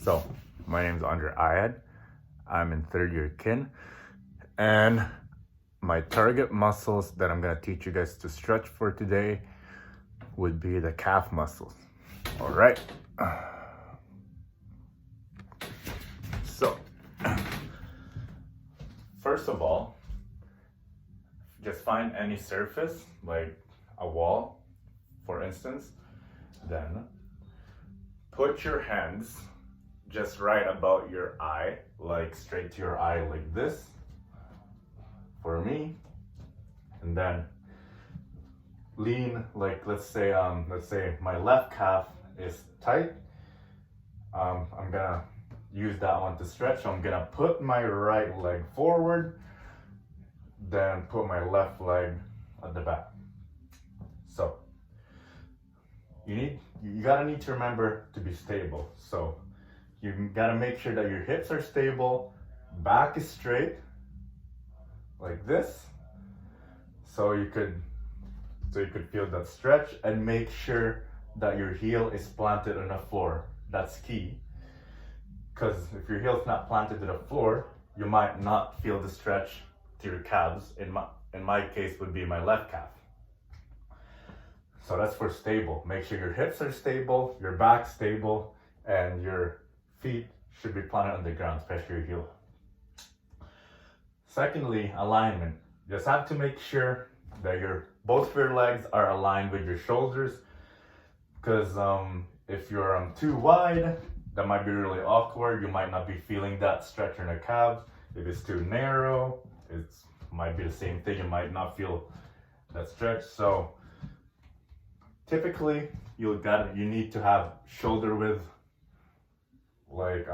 So, my name is Andre Ayad. I'm in third year kin, and my target muscles that I'm gonna teach you guys to stretch for today would be the calf muscles. All right. So, first of all, just find any surface, like a wall, for instance, then put your hands just right about your eye, like straight to your eye like this, for me, and then lean, like let's say my left calf is tight. I'm gonna use that one to stretch. So I'm gonna put my right leg forward, then put my left leg at the back. So you gotta need to remember to be stable. So you gotta make sure that your hips are stable, back is straight, like this. So you could feel that stretch, and make sure that your heel is planted on the floor. That's key. Because if your heel's not planted to the floor, you might not feel the stretch to your calves. In my case would be my left calf. So that's for stable. Make sure your hips are stable, your back's stable, and your feet should be planted on the ground, especially your heel. Secondly, alignment. Just have to make sure that both of your legs are aligned with your shoulders, because if you're too wide, that might be really awkward. You might not be feeling that stretch in the calves. If it's too narrow, it might be the same thing. You might not feel that stretch. So typically you need to have shoulder width, like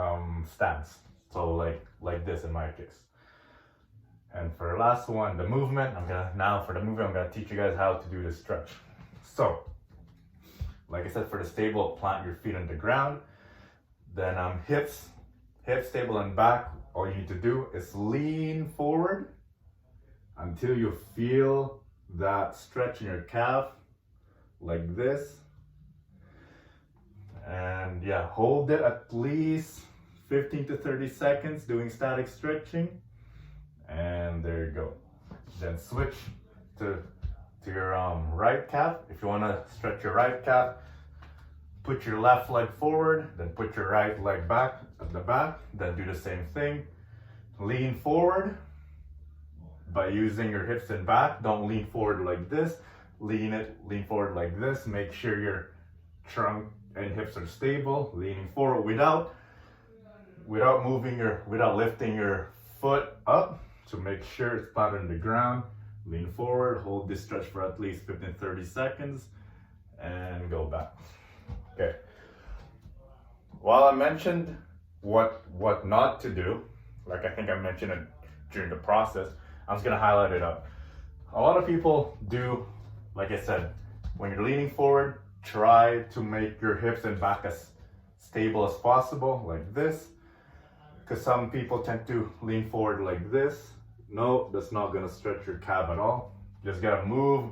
stance. So like this in my case. And for the last one, the movement, I'm gonna teach you guys how to do this stretch. So, like I said, for the stable, plant your feet on the ground. Then hips stable and back. All you need to do is lean forward until you feel that stretch in your calf, like this. And yeah, hold it at least 15 to 30 seconds doing static stretching. And there you go. Then switch to your right calf. If you want to stretch your right calf, put your left leg forward, then put your right leg back at the back. Then do the same thing. Lean forward by using your hips and back. Don't lean forward like this. Lean forward like this. Make sure your trunk and hips are stable. Leaning forward without lifting your foot up. So make sure it's planted on the ground. Lean forward, hold this stretch for at least 15-30 seconds, and go back. Okay. While I mentioned what not to do, like I think I mentioned it during the process, I'm just gonna highlight it up. A lot of people do, like I said, when you're leaning forward, try to make your hips and back as stable as possible, like this. Because some people tend to lean forward like this. No, that's not gonna stretch your calf at all. Just gotta move,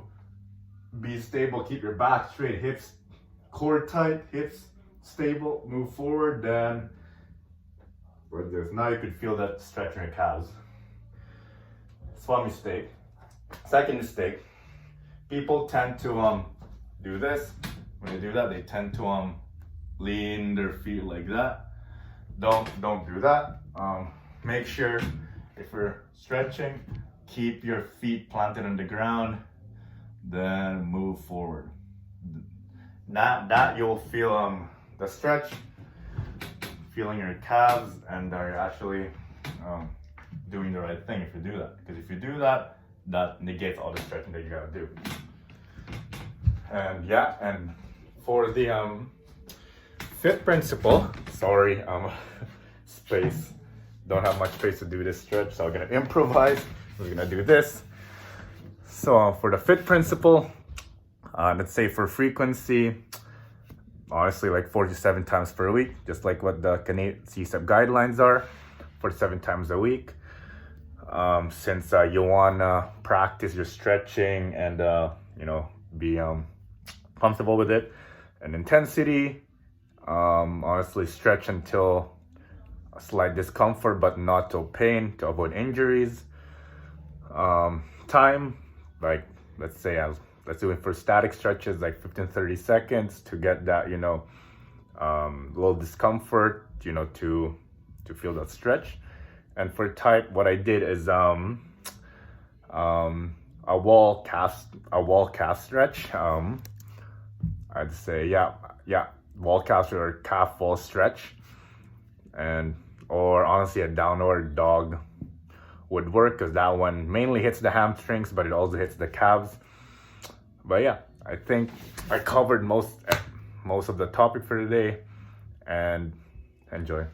be stable, keep your back straight, hips core tight, hips stable, move forward, then like this. Now you could feel that stretch in your calves. It's one mistake. Second mistake, people tend to do this. When they do that, they tend to lean their feet like that. Don't do that. Make sure if you're stretching, keep your feet planted on the ground, then move forward. That you'll feel the stretch, feeling your calves, and you're actually doing the right thing if you do that. Because if you do that, that negates all the stretching that you gotta do. And yeah, and for the fifth principle, sorry, space. Don't have much space to do this stretch, so I'm gonna improvise. We're gonna do this. So for the fifth principle, let's say for frequency, honestly like 47 times per week, just like what the Canadian CSEP guidelines are, 47 times a week. Since you wanna practice your stretching and be comfortable with it. And intensity, Honestly, stretch until a slight discomfort, but not till pain, to avoid injuries. Time, like let's let's do it for static stretches, like 15-30 seconds to get that, little discomfort, to feel that stretch. And for type, what I did is a wall calf stretch. I'd say wall calf or calf wall stretch, or honestly a downward dog would work, because that one mainly hits the hamstrings, but it also hits the calves. But yeah, I think I covered most of the topic for today, and enjoy.